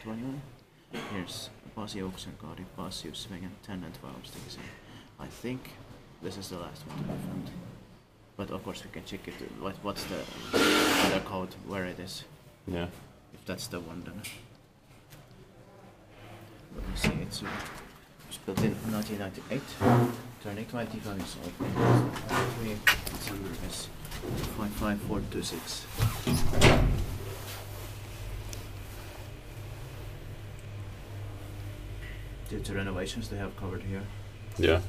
21. Here's Paciuksenkaari, Paciuksenkaari, 10 and 12 sticks in. I think this is the last one to be found. But of course we can check it. What's the other code, where it is? Yeah. If that's the one, then let me see. It was built in 1998, turning 25 years old. 3 December is 55426. Due to renovations they have covered here. Yeah.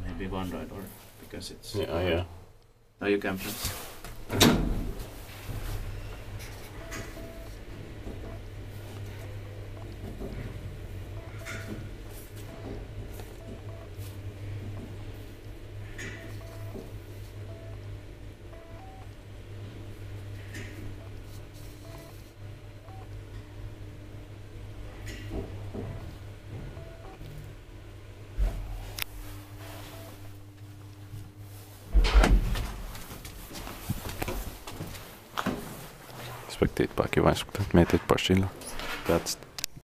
Maybe one right or because it's. Yeah. Oh, you can press. Spektiit vaikka vain, kun mietit pasilla. That's